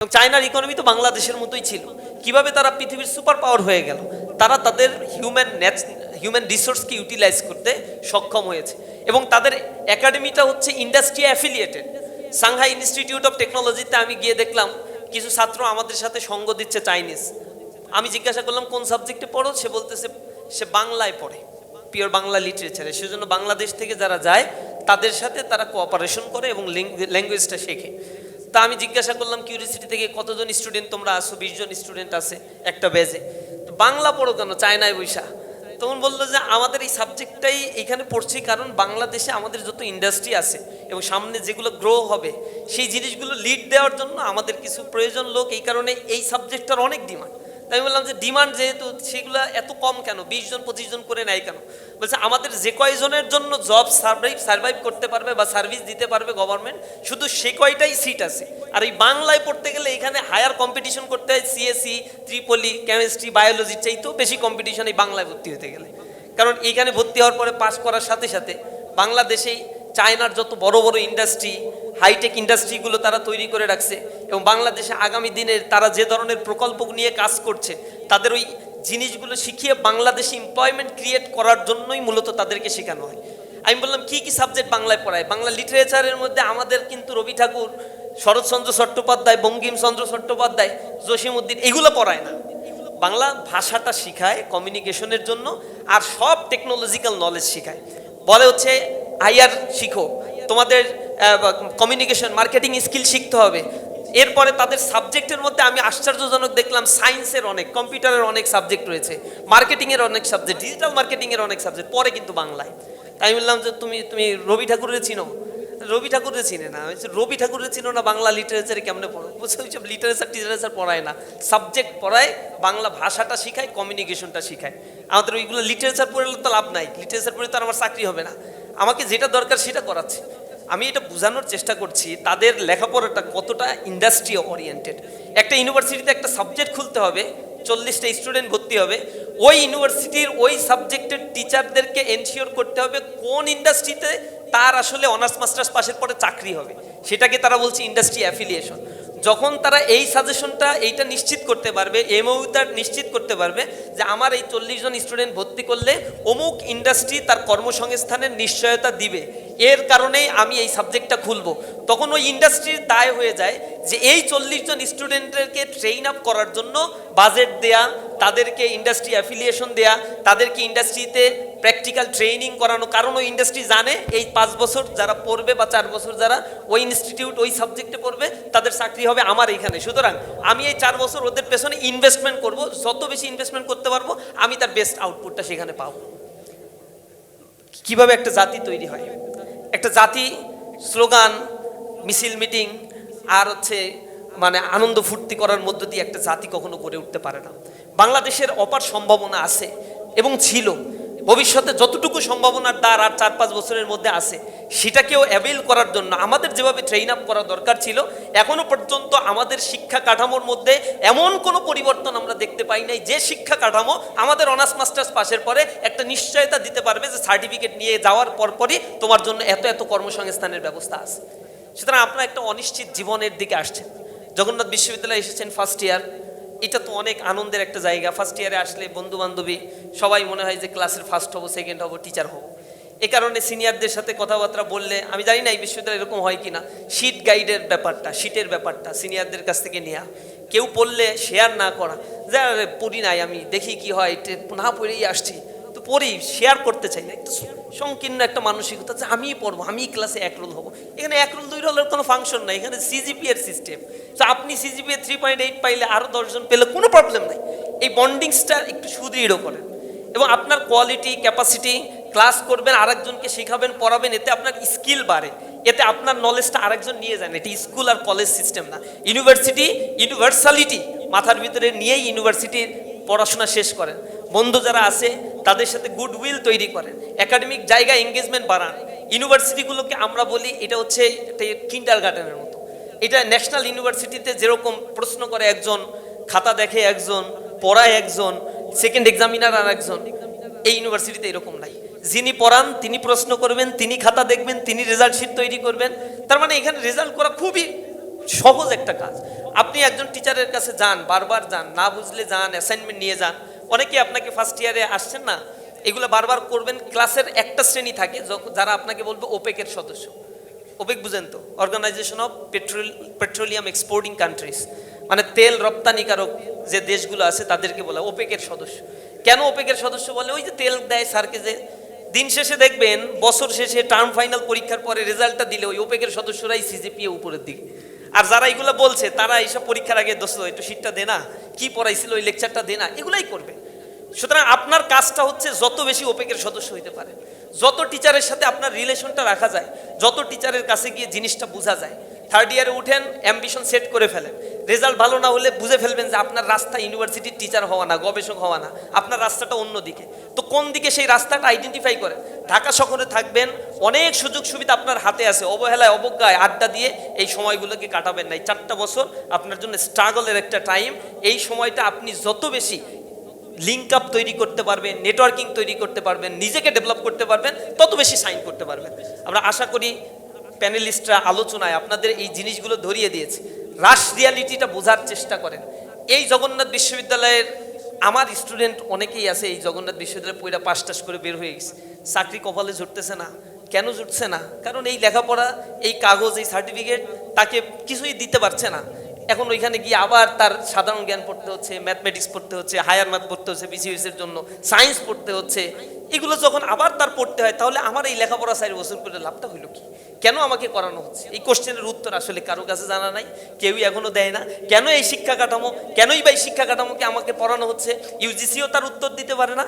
চায়নার ইকোনমি তো বাংলাদেশের মতোই ছিল। কিভাবে তারা পৃথিবীর সুপার পাওয়ার হয়ে গেল? তারা তাদের হিউম্যান রিসোর্সকে ইউটিলাইজ করতে সক্ষম হয়েছে এবং তাদের একাডেমিটা হচ্ছে industry affiliated. Shanghai institute of টেকনোলজিতে আমি গিয়ে দেখলাম কিছু ছাত্র আমাদের সাথে সঙ্গ দিচ্ছে চাইনিজ। আমি জিজ্ঞাসা করলাম কোন সাবজেক্টে পড়ো, সে বলতেছে সে বাংলায় পড়ে, পিওর বাংলা লিটারেচারে। সেজন্য বাংলাদেশ থেকে যারা যায় তাদের সাথে তারা কোঅপারেশন করে এবং ল্যাঙ্গুয়েজটা শেখে। তা আমি জিজ্ঞাসা করলাম কিউরিসিটি থেকে, কতজন স্টুডেন্ট তোমরা আসো? 20 জন স্টুডেন্ট আছে একটা ব্যাচে। তো বাংলা পড়ো কেন চায়নায় বৈশা? তখন বললো যে আমাদের এই সাবজেক্টটাই এখানে পড়ছি কারণ বাংলাদেশে আমাদের যত ইন্ডাস্ট্রি আছে এবং সামনে যেগুলো গ্রো হবে সেই জিনিসগুলো লিড দেওয়ার জন্য আমাদের কিছু প্রয়োজন লোক, এই কারণে এই সাবজেক্টটার অনেক ডিমান্ড। আমি বললাম যে ডিমান্ড যেহেতু, সেগুলো এত কম কেন? 20 জন 25 জন করে নেয় কেন? বলছে আমাদের যে কয়জনের জন্য জব সার্ভাইভ করতে পারবে বা সার্ভিস দিতে পারবে গভর্নমেন্ট, শুধু সে কয়টাই সিট আছে। আর এই বাংলায় পড়তে গেলে এখানে হায়ার কম্পিটিশন করতে হয়। সিএসসি, ত্রিপলি, কেমিস্ট্রি, বায়োলজির চাইতেও বেশি কম্পিটিশন এই বাংলায় ভর্তি হতে গেলে। কারণ এইখানে ভর্তি হওয়ার পরে পাস করার সাথে সাথে বাংলাদেশেই চায়নার যত বড় বড় ইন্ডাস্ট্রি, হাইটেক ইন্ডাস্ট্রিগুলো তারা তৈরি করে রাখছে এবং বাংলাদেশে আগামী দিনের তারা যে ধরনের প্রকল্প নিয়ে কাজ করছে তাদের ওই জিনিসগুলো শিখিয়ে বাংলাদেশে এমপ্লয়মেন্ট ক্রিয়েট করার জন্যই মূলত তাদেরকে শেখানো হয়। আমি বললাম কি কি সাবজেক্ট বাংলায় পড়ায়? বাংলা লিটারেচারের মধ্যে আমাদের কিন্তু রবি ঠাকুর, শরৎচন্দ্র চট্টোপাধ্যায়, বঙ্কিমচন্দ্র চট্টোপাধ্যায়, জসিমউদ্দিন এগুলো পড়ায় না। বাংলা ভাষাটা শিখায় কমিউনিকেশনের জন্য আর সব টেকনোলজিক্যাল নলেজ শিখায়। বলে হচ্ছে আইআর শিখো, তোমাদের কমিউনিকেশন মার্কেটিং স্কিল শিখতে হবে। এরপরে তাদের সাবজেক্টের মধ্যে আমি আশ্চর্যজনক দেখলাম সায়েন্সের অনেক, কম্পিউটারের অনেক সাবজেক্ট রয়েছে, মার্কেটিংয়ের অনেক সাবজেক্ট, ডিজিটাল মার্কেটিংয়ের অনেক সাবজেক্ট, পরে কিন্তু বাংলায়। আমি বললাম যে তুমি রবি ঠাকুরের চিনো? রবি ঠাকুরের চিনে না। রবি ঠাকুরের চিনো না, বাংলা লিটারেচারে কেমনে পড়ো? বলছে ওইসব লিটারেচার পড়ায় না, সাবজেক্ট পড়ায়, বাংলা ভাষাটা শিখায়, কমিউনিকেশনটা শিখায়। আমাদের ওইগুলো লিটারেচার পড়লে তো লাভ নাই, লিটারেচার পড়লে তো আমার চাকরি হবে না। আমাকে যেটা দরকার সেটা করাচ্ছে। আমি এটা বোঝানোর চেষ্টা করছি তাদের লেখাপড়াটা কতটা ইন্ডাস্ট্রি ওরিয়েন্টেড। একটা ইউনিভার্সিটিতে একটা সাবজেক্ট খুলতে হবে, 40টা স্টুডেন্ট ভর্তি হবে, ওই ইউনিভার্সিটির ওই সাবজেক্টের টিচারদেরকে এনশিওর করতে হবে কোন ইন্ডাস্ট্রিতে তার আসলে অনার্স মাস্টার্স পাশের পরে চাকরি হবে। সেটাকে তারা বলছে ইন্ডাস্ট্রি অ্যাফিলিয়েশন। যখন তারা এই সাজেশনটা এইটা নিশ্চিত করতে পারবে, এমওইউটা নিশ্চিত করতে পারবে যে আমার এই 40 জন স্টুডেন্ট ভর্তি করলে অমুক ইন্ডাস্ট্রি তার কর্মসংস্থানের নিশ্চয়তা দিবে, এর কারণেই আমি এই সাবজেক্টটা খুলবো, তখন ওই ইন্ডাস্ট্রির দায় হয়ে যায় যে এই 40 জন স্টুডেন্টদেরকে ট্রেন আপ করার জন্য বাজেট দেয়া, তাদেরকে ইন্ডাস্ট্রি অ্যাফিলিয়েশন দেয়া, তাদেরকে ইন্ডাস্ট্রিতে প্র্যাকটিক্যাল ট্রেনিং করানো। কারণ ওই ইন্ডাস্ট্রি জানে এই 5 বছর যারা পড়বে বা 4 বছর যারা ওই ইনস্টিটিউট ওই সাবজেক্টে পড়বে তাদের চাকরি হবে আমার এখানে। সুতরাং আমি এই 4 বছর ওদের পেছনে ইনভেস্টমেন্ট করব, যত বেশি ইনভেস্টমেন্ট করতে পারবো আমি তার বেস্ট আউটপুটটা সেখানে পাবো। কিভাবে একটা জাতি তৈরি হয়? একটা জাতি স্লোগান, মিছিল, মিটিং আর মানে আনন্দ ফুর্তি করার মধ্য দিয়ে একটা জাতি কখনো গড়ে উঠতে পারে না। বাংলাদেশের অপার সম্ভাবনা আছে এবং ছিল, ভবিষ্যতে যতটুকু সম্ভাবনার দ্বার আর 4-5 বছরের মধ্যে আছে সেটাকেও অ্যাভেল করার জন্য আমাদের যেভাবে ট্রেন আপ করা দরকার ছিল, এখনো পর্যন্ত আমাদের শিক্ষা কাঠামোর মধ্যে এমন কোনো পরিবর্তন আমরা দেখতে পাই নাই যে শিক্ষা কাঠামো আমাদের অনার্স মাস্টার্স পাশের পরে একটা নিশ্চয়তা দিতে পারবে যে সার্টিফিকেট নিয়ে যাওয়ার পরপরই তোমার জন্য এত এত কর্মসংস্থানের ব্যবস্থা আছে। সুতরাং আপনারা একটা অনিশ্চিত জীবনের দিকে আসছেন। জগন্নাথ বিশ্ববিদ্যালয়ে এসেছেন ফার্স্ট ইয়ার, এটা তো অনেক আনন্দের একটা জায়গা। ফার্স্ট ইয়ারে আসলে বন্ধু বান্ধবী সবাই মনে হয় যে ক্লাসের ফার্স্ট হবো, সেকেন্ড হবো, টিচার হবো। এ কারণে সিনিয়রদের সাথে কথাবার্তা বললে, আমি জানি না এই বিশ্ববিদ্যালয় এরকম হয় কিনা, শিট গাইডের ব্যাপারটা, শিটের ব্যাপারটা সিনিয়রদের কাছ থেকে নেওয়া, কেউ পড়লে শেয়ার না করা, যে আরে পড়ি নাই আমি, দেখি কি হয়, না পড়েই আসছি, তো পড়ি, শেয়ার করতে চাই না। একটু সংকীর্ণ একটা মানসিকতা যে আমিই পড়বো, আমি ক্লাসে 1 রোল হবো। এখানে 1 রোল 2 রোলের কোনো ফাংশন নাই, এখানে সিজিপিএর সিস্টেম। তো আপনি সিজিপিএ 3.8 পাইলে আরও 10 জন পেলে কোনো প্রবলেম নাই। এই বন্ডিংসটা একটু সুদৃঢ় করেন এবং আপনার কোয়ালিটি, ক্যাপাসিটি, ক্লাস করবেন, আরেকজনকে শেখাবেন, পড়াবেন, এতে আপনার স্কিল বাড়ে, এতে আপনার নলেজটা আরেকজন নিয়ে যান। এটি স্কুল আর কলেজ সিস্টেম না, ইউনিভার্সিটি ইউনিভার্সালিটি মাথার ভিতরে নিয়েই ইউনিভার্সিটির পড়াশোনা শেষ করেন। বন্ধু যারা আছে তাদের সাথে গুডউইল তৈরি করেন, একাডেমিক জায়গায় এঙ্গেজমেন্ট বাড়ান। ইউনিভার্সিটিগুলোকে আমরা বলি এটা হচ্ছে কিন্ডারগার্টেনের মতো। এটা ন্যাশনাল ইউনিভার্সিটিতে যেরকম প্রশ্ন করে একজন, খাতা দেখে একজন, পড়ায় একজন, সেকেন্ড এক্সামিনার আর একজন, এই ইউনিভার্সিটিতে এরকম নাই। যিনি পড়ান তিনি প্রশ্ন করবেন, তিনি খাতা দেখবেন, তিনি রেজাল্ট শিট তৈরি করবেন। তার মানে এখানে রেজাল্ট করা খুবই সহজ একটা কাজ। আপনি একজন টিচারের কাছে যান, বারবার যান, না বুঝলে যান, অ্যাসাইনমেন্ট নিয়ে যান। অনেকে আপনাকে ফার্স্ট ইয়ারে আসছেন না, এগুলো বারবার করবেন। ক্লাসের একটা শ্রেণী থাকে যারা আপনাকে বলবে ওপেকের সদস্য। ওপেক বুঝেন তো, organization of petroleum exporting countries, মানে তেল রপ্তানিকারক যে দেশগুলো আছে তাদেরকে বলা ওপেকের সদস্য। কেন ওপেকের সদস্য বলে? ওই যে তেল দেয় স্যারকে, যে দিন শেষে দেখবেন বছর শেষে টার্ম ফাইনাল পরীক্ষার পরে রেজাল্টটা দিলে ওই ওপেকের সদস্যরাই সিজিপিএ উপরের দিকে। আর যারা এগুলো বলছে তারা এইসব পরীক্ষার আগে দোস্ত একটু শীটটা দে না, কি পড়াইছিল ওই লেকচারটা দে না, এগুলাই করবে। সুতরাং আপনার কাজটা হচ্ছে যত বেশি ওপেকের সদস্য হইতে পারে, যত টিচারের সাথে আপনার রিলেশনটা রাখা যায়, যত টিচারের কাছে গিয়ে জিনিসটা বোঝা যায়। থার্ড ইয়ারে উঠেন, অ্যাম্বিশন সেট করে ফেলেন। রেজাল্ট ভালো না হলে বুঝে ফেলবেন যে আপনার রাস্তা ইউনিভার্সিটির টিচার হওয়া না, গবেষক হওয়া না, আপনার রাস্তাটা অন্য দিকে। তো কোন দিকে সেই রাস্তাটা আইডেন্টিফাই করেন। ঢাকা শহরে থাকবেন, অনেক সুযোগ সুবিধা আপনার হাতে আছে, অবহেলায় অবজ্ঞায় আড্ডা দিয়ে এই সময়গুলোকে কাটাবেন না। এই 4টা বছর আপনার জন্য স্ট্রাগলের একটা টাইম। এই সময়টা আপনি যত বেশি লিঙ্ক আপ তৈরি করতে পারবেন, নেটওয়ার্কিং তৈরি করতে পারবেন, নিজেকে ডেভেলপ করতে পারবেন, তত বেশি সাইন করতে পারবেন। আমরা আশা করি প্যানেলিস্টরা আলোচনায় আপনাদের এই জিনিসগুলো ধরিয়ে দিয়েছে। রাশ রিয়ালিটিটা বোঝার চেষ্টা করেন। এই জগন্নাথ বিশ্ববিদ্যালয়ের আমার স্টুডেন্ট অনেকেই আছে, এই জগন্নাথ বিশ্ববিদ্যালয়ে পড়া পাশ টাশ করে বের হয়ে গেছে, চাকরি কপালে জুটতেছে না। কেন জুটছে না? কারণ এই লেখাপড়া, এই কাগজ, এই সার্টিফিকেট তাকে কিছুই দিতে পারছে না। এখন ওইখানে গিয়ে আবার তার সাধারণ জ্ঞান পড়তে হচ্ছে, ম্যাথমেটিক্স পড়তে হচ্ছে, হায়ার ম্যাথ পড়তে হচ্ছে বিসিএসের জন্য, সায়েন্স পড়তে হচ্ছে। এগুলো যখন আবার তার পড়তে হয়, তাহলে আমার এই লেখাপড়া 4 বছর করে লাভটা হইল কি? কেন আমাকে করানো হচ্ছে? এই কোশ্চেনের উত্তর আসলে কারো কাছে জানা নাই, কেউই এখনো দেয় না। কেন এই শিক্ষা কাঠামো, কেনই বা এই শিক্ষা কাঠামোকে আমাকে পড়ানো হচ্ছে? ইউজিসিও তার উত্তর দিতে পারে না।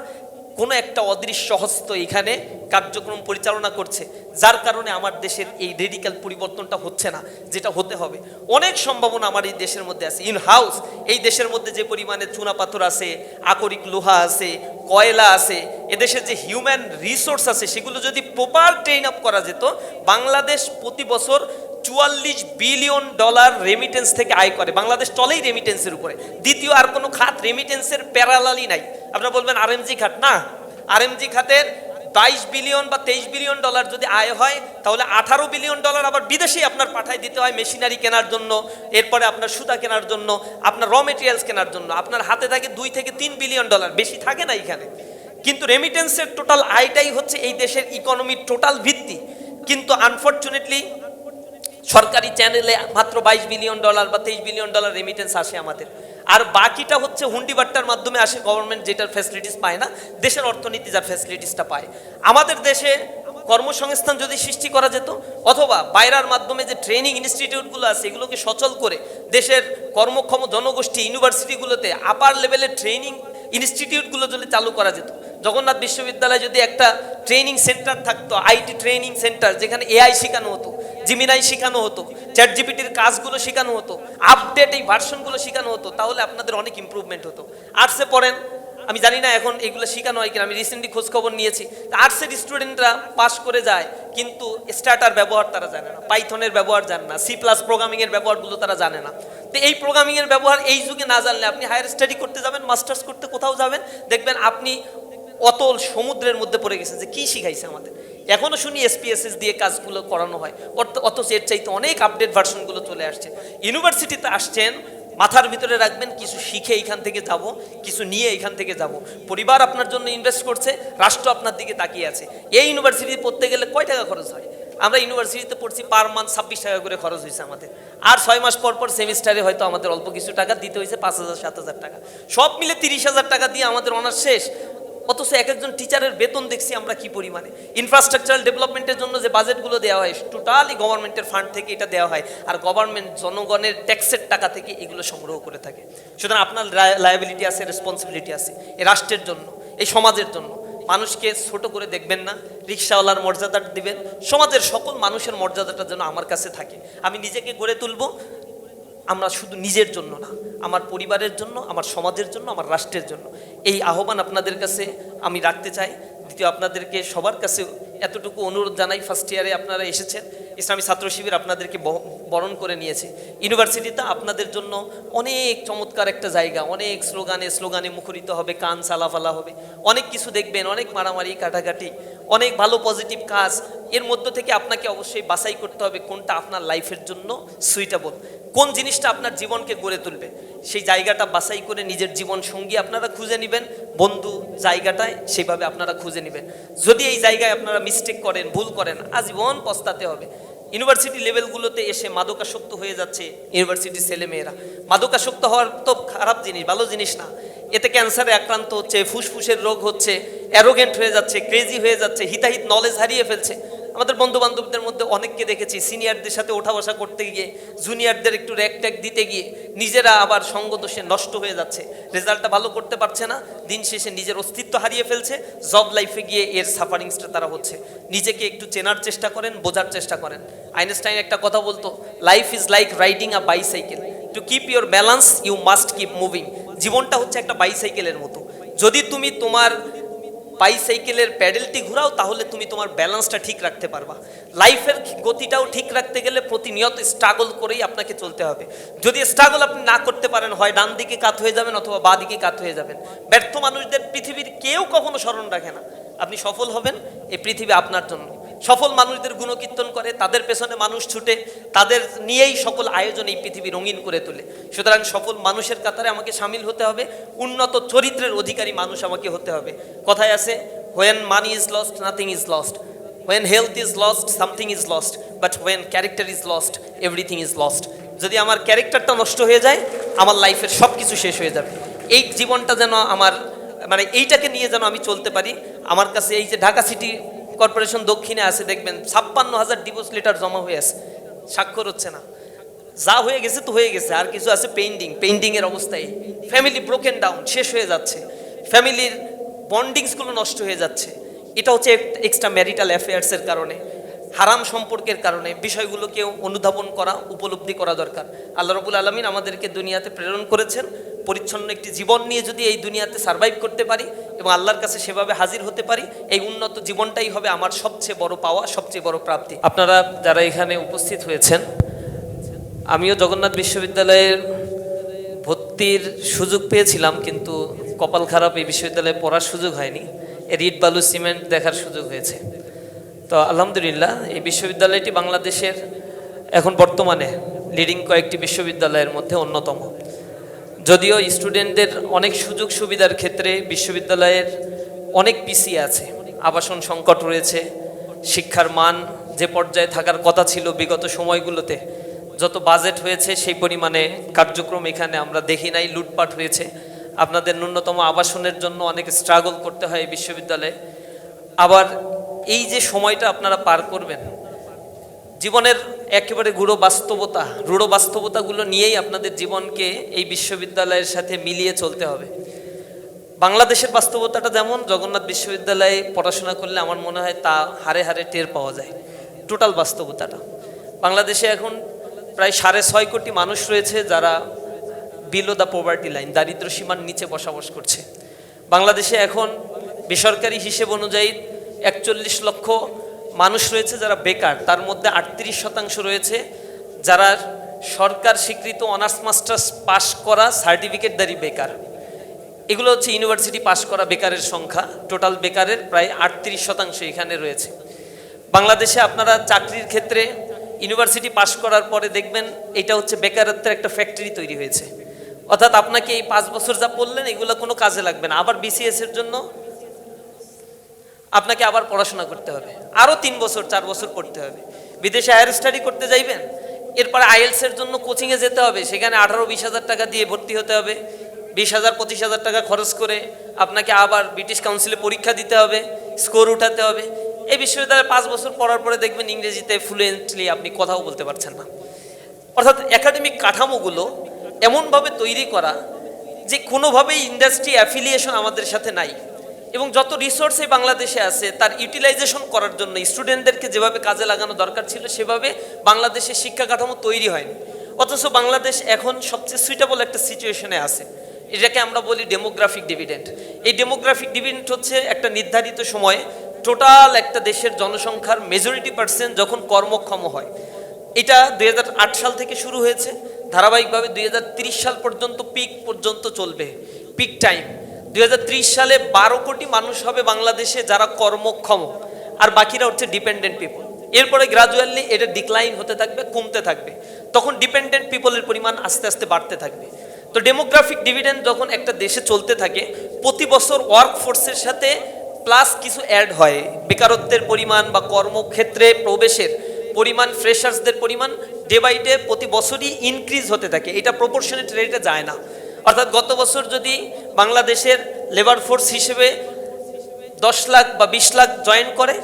কোনো একটা অদৃশ্য হস্ত এখানে কার্যক্রম পরিচালনা করছে, যার কারণে আমার দেশের এই রেডিক্যাল পরিবর্তনটা হচ্ছে না, যেটা হতে হবে। অনেক সম্ভাবনা আমার এই দেশের মধ্যে আছে, ইন হাউস। এই দেশের মধ্যে যে পরিমাণে চুনাপাথর আছে, আকরিক লোহা আছে, কয়লা আছে, এদেশের যে হিউম্যান রিসোর্স আছে, সেগুলো যদি প্রপার ট্রেন আপ করা যেত, বাংলাদেশ প্রতি বছর $44 বিলিয়ন রেমিটেন্স থেকে আয় করে। বাংলাদেশ চলেই রেমিটেন্সের উপরে, দ্বিতীয় আর কোনো খাত রেমিটেন্সের প্যারালালই নাই। আপনারা বলবেন আরএমজি খাত, না, আরএমজি খাতের $22 বিলিয়ন বা $23 বিলিয়ন যদি আয় হয়, তাহলে $18 বিলিয়ন আবার বিদেশে আপনার পাঠায় দিতে হয় মেশিনারি কেনার জন্য, এরপরে আপনার সুতা কেনার জন্য, আপনার র মেটেরিয়ালস কেনার জন্য। আপনার হাতে থাকে $2 থেকে $3 বিলিয়ন, বেশি থাকে না এখানে। কিন্তু রেমিটেন্সের টোটাল আয়টাই হচ্ছে এই দেশের ইকোনমির টোটাল ভিত্তি। কিন্তু আনফর্চুনেটলি সরকারি চ্যানেলে মাত্র $22 বিলিয়ন বা $23 বিলিয়ন রেমিটেন্স আসে আমাদের, আর বাকিটা হচ্ছে হুন্ডি বাট্টার মাধ্যমে আসে। গভর্নমেন্ট যেটার ফ্যাসিলিটিস পায় না, দেশের অর্থনীতি যার ফ্যাসিলিটিসটা পায়। আমাদের দেশে কর্মসংস্থান যদি সৃষ্টি করা যেত, অথবা বাইরের মাধ্যমে যে ট্রেনিং ইনস্টিটিউটগুলো আছে এগুলোকে সচল করে দেশের কর্মক্ষম জনগোষ্ঠী ইউনিভার্সিটিগুলোতে আপার লেভেলের ট্রেনিং ইনস্টিটিউটগুলো যদি চালু করা যেত, জগন্নাথ বিশ্ববিদ্যালয়ে যদি একটা ট্রেনিং সেন্টার থাকতো, আইটি ট্রেনিং সেন্টার, যেখানে এআই শেখানো হতো, জিমিনাই শেখানো হতো, চ্যাট জিপিটির কাজগুলো শেখানো হতো, আপডেট এই ভার্সনগুলো শেখানো হতো, তাহলে আপনাদের অনেক ইমপ্রুভমেন্ট হতো। আর্টসে পড়েন, আমি জানি না এখন এগুলো শেখানো হয় কিনা, আমি রিসেন্টলি খোঁজ খবর নিয়েছি। আর্টসের স্টুডেন্টরা পাস করে যায়, কিন্তু স্টার্টার ব্যবহার তারা জানে না, পাইথনের ব্যবহার জানে না, C+ প্রোগ্রামিংয়ের ব্যবহারগুলো তারা জানে না। তো এই প্রোগ্রামিংয়ের ব্যবহার এই যুগে না জানলে আপনি হায়ার স্টাডি করতে যাবেন, মাস্টার্স করতে কোথাও যাবেন, দেখবেন আপনি অতল সমুদ্রের মধ্যে পড়ে গেছেন যে কী শিখাইছে আমাদের। এখনও শুনি SPSS দিয়ে কাজগুলো করানো হয়, অথচ এর চাইতে অনেক আপডেট ভার্সনগুলো চলে আসছে। ইউনিভার্সিটিতে আসছেন, মাথার ভিতরে রাখবেন কিছু শিখে এইখান থেকে যাব, কিছু নিয়ে এইখান থেকে যাব। পরিবার আপনার জন্য ইনভেস্ট করছে, রাষ্ট্র আপনার দিকে তাকিয়ে আছে। এই ইউনিভার্সিটি পড়তে গেলে কয় টাকা খরচ হয়? আমরা ইউনিভার্সিটিতে পড়ছি, পার মান্থ 26 টাকা করে খরচ হয়েছে আমাদের। আর 6 মাস পর পর সেমিস্টারে হয়তো আমাদের অল্প কিছু টাকা দিতে হয়েছে, 5,000-7,000 টাকা, সব মিলে 30,000 টাকা দিয়ে আমাদের অনার্স শেষ। অথচ এক একজন টিচারের বেতন দেখছি আমরা কি পরিমাণে। ইনফ্রাস্ট্রাকচারাল ডেভেলপমেন্টের জন্য যে বাজেটগুলো দেওয়া হয়, টোটালি গভর্নমেন্টের ফান্ড থেকে এটা দেওয়া হয়, আর গভর্নমেন্ট জনগণের ট্যাক্সের টাকা থেকে এগুলো সংগ্রহ করে থাকে। সুতরাং আপনার লায়াবিলিটি আছে, রেসপন্সিবিলিটি আছে এই রাষ্ট্রের জন্য, এই সমাজের জন্য। মানুষকে ছোট করে দেখবেন না, রিক্সাওয়ালার মর্যাদাটা দিবেন। সমাজের সকল মানুষের মর্যাদাটা যেন আমার কাছে থাকে। আমি নিজেকে গড়ে তুলব, আমরা শুধু নিজের জন্য না, আমার পরিবারের জন্য, আমার সমাজের জন্য, আমার রাষ্ট্রের জন্য। এই আহ্বান আপনাদের কাছে আমি রাখতে চাই। দ্বিতীয়, আপনাদেরকে সবার কাছে এতটুকু অনুরোধ জানাই, ফার্স্ট ইয়ারে আপনারা এসেছেন, ইসলামী ছাত্র শিবির আপনাদেরকে বরণ করে নিয়েছে। ইউনিভার্সিটিতে আপনাদের জন্য অনেক চমৎকার একটা জায়গা, অনেক স্লোগানে মুখরিত হবে, কান সালাফালা হবে, অনেক কিছু দেখবেন, অনেক মারামারি কাটাকাটি, অনেক ভালো পজিটিভ কাজ। এর মধ্য থেকে আপনাকে অবশ্যই বাছাই করতে হবে কোনটা আপনার লাইফের জন্য সুইটেবল, কোন জিনিসটা আপনার জীবনকে গড়ে তুলবে। সেই জায়গাটা বাছাই করে নিজের জীবন সঙ্গী আপনারা খুঁজে নেবেন, বন্ধু জায়গাটায় সেভাবে আপনারা খুঁজে নেবেন। যদি এই জায়গায় আপনারা মিস্টেক করেন, ভুল করেন, আজীবন পস্তাতে হবে। ইউনিভার্সিটি লেভেলগুলোতে এসে মাদকাসক্ত হয়ে যাচ্ছে ইউনিভার্সিটির ছেলেমেয়েরা। মাদকাসক্ত হওয়ার তো খারাপ জিনিস, ভালো জিনিস না। এতে ক্যান্সারে আক্রান্ত হচ্ছে, ফুসফুসের রোগ হচ্ছে, অ্যারোগেন্ট হয়ে যাচ্ছে, ক্রেজি হয়ে যাচ্ছে, হিতাহিত নলেজ হারিয়ে ফেলছে। আমাদের বন্ধু বান্ধবদের মধ্যে অনেককে দেখেছি সিনিয়রদের সাথে ওঠা বসা করতে গিয়ে, জুনিয়রদের একটু র্যাক ট্যাক দিতে গিয়ে নিজেরা আবার সঙ্গদোষে নষ্ট হয়ে যাচ্ছে, রেজাল্টটা ভালো করতে পারছে না, দিন শেষে নিজের অস্তিত্ব হারিয়ে ফেলছে। জব লাইফে গিয়ে এর সাফারিংসটা তারা হচ্ছে। নিজেকে একটু চেনার চেষ্টা করেন, বোঝার চেষ্টা করেন। আইনস্টাইন একটা কথা বলতো, life is like riding a bicycle, to keep your balance you must keep moving. জীবনটা হচ্ছে একটা বাইসাইকেলের মতো, যদি তুমি তোমার বাইসাইকেলের প্যাডেলটি ঘুরাও তাহলে তুমি তোমার ব্যালেন্সটা ঠিক রাখতে পারবা। লাইফের গতিটাও ঠিক রাখতে গেলে প্রতিনিয়ত স্ট্রাগল করেই আপনাকে চলতে হবে। যদি স্ট্রাগল আপনি না করতে পারেন, হয় ডান দিকে কাত হয়ে যাবেন অথবা বাঁ দিকে কাত হয়ে যাবেন। ব্যর্থ মানুষদের পৃথিবীর কেউ কখনো স্মরণ রাখে না। আপনি সফল হবেন, এই পৃথিবী আপনার জন্য। সফল মানুষদের গুণকীর্তন করে, তাদের পেছনে মানুষ ছুটে, তাদের নিয়েই সকল আয়োজন এই পৃথিবী রঙিন করে তোলে। সুতরাং সফল মানুষের কাতারে আমাকে সামিল হতে হবে, উন্নত চরিত্রের অধিকারী মানুষ আমাকে হতে হবে। কথায় আছে, when money is lost nothing is lost, when health is lost something is lost, but when character is lost everything is lost. যদি আমার ক্যারেক্টারটা নষ্ট হয়ে যায়, আমার লাইফের সব কিছু শেষ হয়ে যাবে। এই জীবনটা যেন আমার মানে এইটাকে নিয়ে যেন আমি চলতে পারি। আমার কাছে এই যে ঢাকা সিটি কর্পোরেশন দক্ষিণে আছে, দেখবেন 56,000 ডিভোর্স লেটার জমা হয়ে আছে, স্বাক্ষর হচ্ছে না। যা হয়ে গেছে তো হয়ে গেছে, আর কিছু আছে পেন্ডিংয়ের অবস্থায়। ফ্যামিলি ব্রোকেন ডাউন, শেষ হয়ে যাচ্ছে, ফ্যামিলির বন্ডিংসগুলো নষ্ট হয়ে যাচ্ছে। এটা হচ্ছে এক্সট্রা ম্যারিটাল অ্যাফেয়ার্সের কারণে, হারাম সম্পর্কের কারণে। বিষয়গুলোকেও অনুধাবন করা, উপলব্ধি করা দরকার। আল্লাহ রাব্বুল আলামিন আমাদেরকে দুনিয়াতে প্রেরণ করেছেন পরিচ্ছন্ন একটি জীবন নিয়ে। যদি এই দুনিয়াতে সার্ভাইভ করতে পারি এবং আল্লাহর কাছে সেভাবে হাজির হতে পারি, এই উন্নত জীবনটাই হবে আমার সবচেয়ে বড় পাওয়া, সবচেয়ে বড় প্রাপ্তি। আপনারা যারা এখানে উপস্থিত হয়েছেন, আমিও জগন্নাথ বিশ্ববিদ্যালয়ের ভর্তির সুযোগ পেয়েছিলাম, কিন্তু কপাল খারাপ, এই বিশ্ববিদ্যালয়ে পড়ার সুযোগ হয়নি, ইট বালু সিমেন্ট দেখার সুযোগ হয়েছে। তো আলহামদুলিল্লাহ, এই বিশ্ববিদ্যালয়টি বাংলাদেশের এখন বর্তমানে লিডিং কয়েকটি বিশ্ববিদ্যালয়ের মধ্যে অন্যতম। যদিও স্টুডেন্টদের অনেক সুযোগ সুবিধার ক্ষেত্রে বিশ্ববিদ্যালয়ের অনেক পিছিয়ে আছে, আবাসন সংকট রয়েছে, শিক্ষার মান যে পর্যায়ে থাকার কথা ছিল বিগত সময়গুলোতে, যত বাজেট হয়েছে সেই পরিমাণে কার্যক্রম এখানে আমরা দেখি নাই, লুটপাট হয়েছে। আপনাদের ন্যূনতম আবাসনের জন্য অনেক স্ট্রাগল করতে হয় এই বিশ্ববিদ্যালয়ে। আবার এই যে সময়টা আপনারা পার করবেন, জীবনের একেবারে রূঢ় বাস্তবতাগুলো নিয়েই আপনাদের জীবনকে এই বিশ্ববিদ্যালয়ের সাথে মিলিয়ে চলতে হবে। বাংলাদেশের বাস্তবতাটা যেমন, জগন্নাথ বিশ্ববিদ্যালয়ে পড়াশোনা করলে আমার মনে হয় তা হারে হারে টের পাওয়া যায়। টোটাল বাস্তবতাটা, বাংলাদেশে এখন প্রায় 6.5 কোটি মানুষ রয়েছে যারা বিলো দ্য পভার্টি লাইন, দারিদ্র সীমার নিচে বসবাস করছে। বাংলাদেশে এখন বেসরকারি হিসেব অনুযায়ী 41 লক্ষ মানুষ রয়েছে যারা বেকার, তার মধ্যে 38% রয়েছে যারা সরকার স্বীকৃত অনার্স মাস্টার্স পাশ করা সার্টিফিকেটধারী বেকার। এগুলো হচ্ছে ইউনিভার্সিটি পাশ করা বেকারের সংখ্যা। টোটাল বেকারের প্রায় 38% এখানে রয়েছে। বাংলাদেশে আপনারা চাকরির ক্ষেত্রে ইউনিভার্সিটি পাশ করার পরে দেখবেন এটা হচ্ছে বেকারত্বের একটা ফ্যাক্টরি তৈরি হয়েছে। অর্থাৎ আপনাকে এই 5 বছর যা পড়লেন এগুলো কোনো কাজে লাগবে না, আবার বিসিএস এর জন্য আপনাকে আবার পড়াশোনা করতে হবে, আরও 3 বছর 4 বছর পড়তে হবে। বিদেশে হায়ার স্টাডি করতে যাইবেন, এরপরে আইএলসের জন্য কোচিংয়ে যেতে হবে, সেখানে 18-20 হাজার টাকা দিয়ে ভর্তি হতে হবে। 20,000-25 হাজার টাকা খরচ করে আপনাকে আবার ব্রিটিশ কাউন্সিলে পরীক্ষা দিতে হবে, স্কোর উঠাতে হবে। এই বিশ্ববিদ্যালয়ে 5 বছর পড়ার পরে দেখবেন ইংরেজিতে ফ্লুয়েন্টলি আপনি কথাও বলতে পারছেন না। অর্থাৎ একাডেমিক কাঠামোগুলো এমনভাবে তৈরি করা যে কোনোভাবেই ইন্ডাস্ট্রি অ্যাফিলিয়েশন আমাদের সাথে নাই, এবং যত রিসোর্সে বাংলাদেশে আছে তার ইউটিলাইজেশন করার জন্য স্টুডেন্টদেরকে যেভাবে কাজে লাগানো দরকার ছিল সেভাবে বাংলাদেশের শিক্ষা কাঠামো তৈরি হয়নি। অথচ বাংলাদেশ এখন সবচেয়ে সুইটেবল একটা সিচুয়েশনে আছে। এটাকে আমরা বলি ডেমোগ্রাফিক ডিভিডেন্ড। এই ডেমোগ্রাফিক ডিভিডেন্ড হচ্ছে একটা নির্ধারিত সময়ে টোটাল একটা দেশের জনসংখ্যার মেজরিটি পার্সেন্ট যখন কর্মক্ষম হয়, এটা 2008 সাল থেকে শুরু হয়েছে, ধারাবাহিকভাবে 2030 সাল পর্যন্ত পিক পর্যন্ত চলবে, পিক টাইম। 2030 সালে 12 কোটি মানুষ হবে বাংলাদেশে যারা কর্মক্ষম, আর বাকিরা হচ্ছে ডিপেন্ডেন্ট পিপল। এরপরে গ্রাজুয়ালি এটা ডিক্লাইন হতে থাকবে, কমতে থাকবে, তখন ডিপেন্ডেন্ট পিপলের পরিমাণ আস্তে আস্তে বাড়তে থাকবে। তো ডেমোগ্রাফিক ডিভিডেন্ড যখন একটা দেশে চলতে থাকে, প্রতি বছর ওয়ার্ক ফোর্সের সাথে প্লাস কিছু অ্যাড হয়, বেকারত্বের পরিমাণ বা কর্মক্ষেত্রে প্রবেশের পরিমাণ, ফ্রেশার্সদের পরিমাণ ডে বাই ডে প্রতি বছরই ইনক্রিজ হতে থাকে, এটা প্রপোর্শনেট রেটে যায় না। অর্থাৎ গত বছর যদি বাংলাদেশের লেবার ফোর্স হিসেবে 10 লাখ বা 20 লাখ জয়েন করে,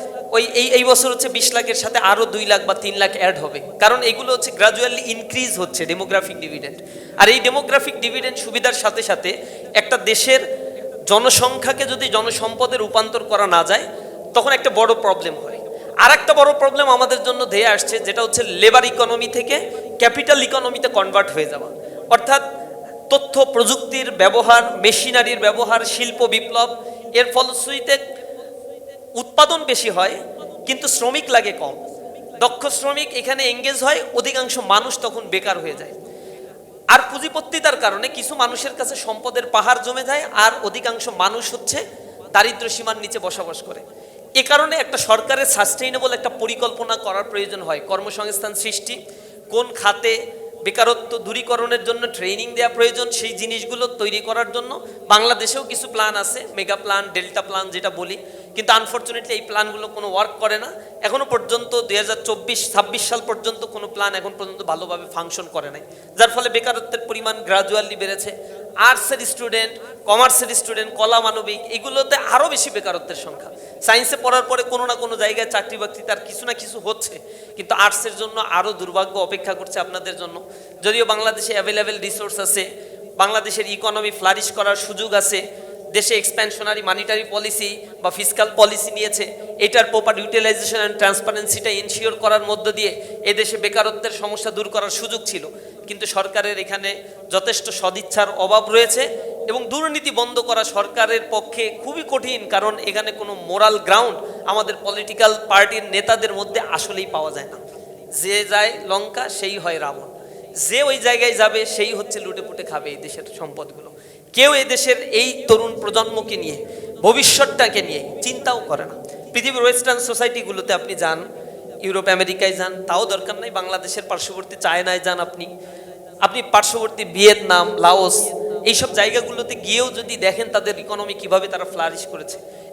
এই বছর হচ্ছে 20 লাখের সাথে আরও 2 লাখ বা 3 লাখ অ্যাড হবে, কারণ এগুলো হচ্ছে গ্রাজুয়ালি ইনক্রিজ হচ্ছে ডেমোগ্রাফিক ডিভিডেন্ড। আর এই ডেমোগ্রাফিক ডিভিডেন্ড সুবিধার সাথে সাথে একটা দেশের জনসংখ্যাকে যদি জনসম্পদে রূপান্তর করা না যায়, তখন একটা বড় প্রবলেম হয়। আর একটা বড় প্রবলেম আমাদের জন্য ধেয়ে আসছে, যেটা হচ্ছে লেবার ইকোনমি থেকে ক্যাপিটাল ইকোনমিতে কনভার্ট হয়ে যাওয়া। অর্থাৎ তথ্য প্রযুক্তির ব্যবহার, মেশিনারির ব্যবহার, শিল্প বিপ্লব, এর ফলশ্রুতিতে উৎপাদন বেশি হয় কিন্তু শ্রমিক লাগে কম, দক্ষ শ্রমিক এখানে এঙ্গেজ হয়, অধিকাংশ মানুষ তখন বেকার হয়ে যায়। আর পুঁজিপত্তিতার কারণে কিছু মানুষের কাছে সম্পদের পাহাড় জমে যায়, আর অধিকাংশ মানুষ হচ্ছে দারিদ্র সীমার নিচে বসবাস করে। এ কারণে একটা সরকারের সাস্টেইনেবল একটা পরিকল্পনা করার প্রয়োজন হয়, কর্মসংস্থান সৃষ্টি, কোন খাতে বেকারত্ব দূরীকরণের জন্য ট্রেনিং দেওয়া প্রয়োজন, সেই জিনিসগুলো তৈরি করার জন্য বাংলাদেশেও কিছু প্ল্যান আছে, মেগা প্ল্যান, ডেল্টা প্ল্যান যেটা বলি, কিন্তু আনফর্চুনেটলি এই প্ল্যানগুলো কোনো ওয়ার্ক করে না এখনো পর্যন্ত। 2024-26 সাল পর্যন্ত কোনো প্ল্যান এখন পর্যন্ত ভালোভাবে ফাংশন করে নাই, যার ফলে বেকারত্বের পরিমাণ গ্রাজুয়ালি বেড়েছে। আর্টসের স্টুডেন্ট, কমার্সের স্টুডেন্ট, কলা মানবিক, এগুলোতে আরও বেশি বেকারত্বের সংখ্যা। সায়েন্সে পড়ার পরে কোনো না কোনো জায়গায় চাকরি বাকরি তার কিছু না কিছু হচ্ছে, কিন্তু আর্টসের জন্য আরও দুর্ভাগ্য অপেক্ষা করছে আপনাদের জন্য। যদিও বাংলাদেশে অ্যাভেলেবেল রিসোর্স আছে, বাংলাদেশের ইকোনমি ফ্লারিশ করার সুযোগ আছে, দেশে এক্সপ্যানশনারি মানিটারি পলিসি বা ফিসকাল পলিসি নিয়েছে, এটার প্রপার ইউটিলাইজেশন অ্যান্ড ট্রান্সপারেন্সিটা এনশিওর করার মধ্য দিয়ে এদেশে বেকারত্বের সমস্যা দূর করার সুযোগ ছিল। কিন্তু সরকারের এখানে যথেষ্ট সদিচ্ছার অভাব রয়েছে, এবং দুর্নীতি বন্ধ করা সরকারের পক্ষে খুবই কঠিন, কারণ এখানে কোনো মোরাল গ্রাউন্ড আমাদের পলিটিক্যাল পার্টির নেতাদের মধ্যে আসলেই পাওয়া যায় না। যে যায় লঙ্কা সেই হয় রাবণ, যে ওই জায়গায় যাবে সেই হচ্ছে লুটে পুটে খাবে এই দেশের সম্পদগুলো। কেউ এই দেশের এই তরুণ প্রজন্মকে নিয়ে, ভবিষ্যৎটাকে নিয়ে চিন্তাও করে না। পৃথিবীর ওয়েস্টার্ন সোসাইটিগুলোতে আপনি যান, ইউরোপ আমেরিকায় যান, তাও দরকার নাই, বাংলাদেশের পার্শ্ববর্তী চায়নায় যান, আপনি পার্শ্ববর্তী ভিয়েতনাম, লাওস, এইসব জায়গাগুলোতে গিয়েও যদি দেখেন তাদের ইকোনমি কিভাবে তারা ফ্লারিশ করেছে,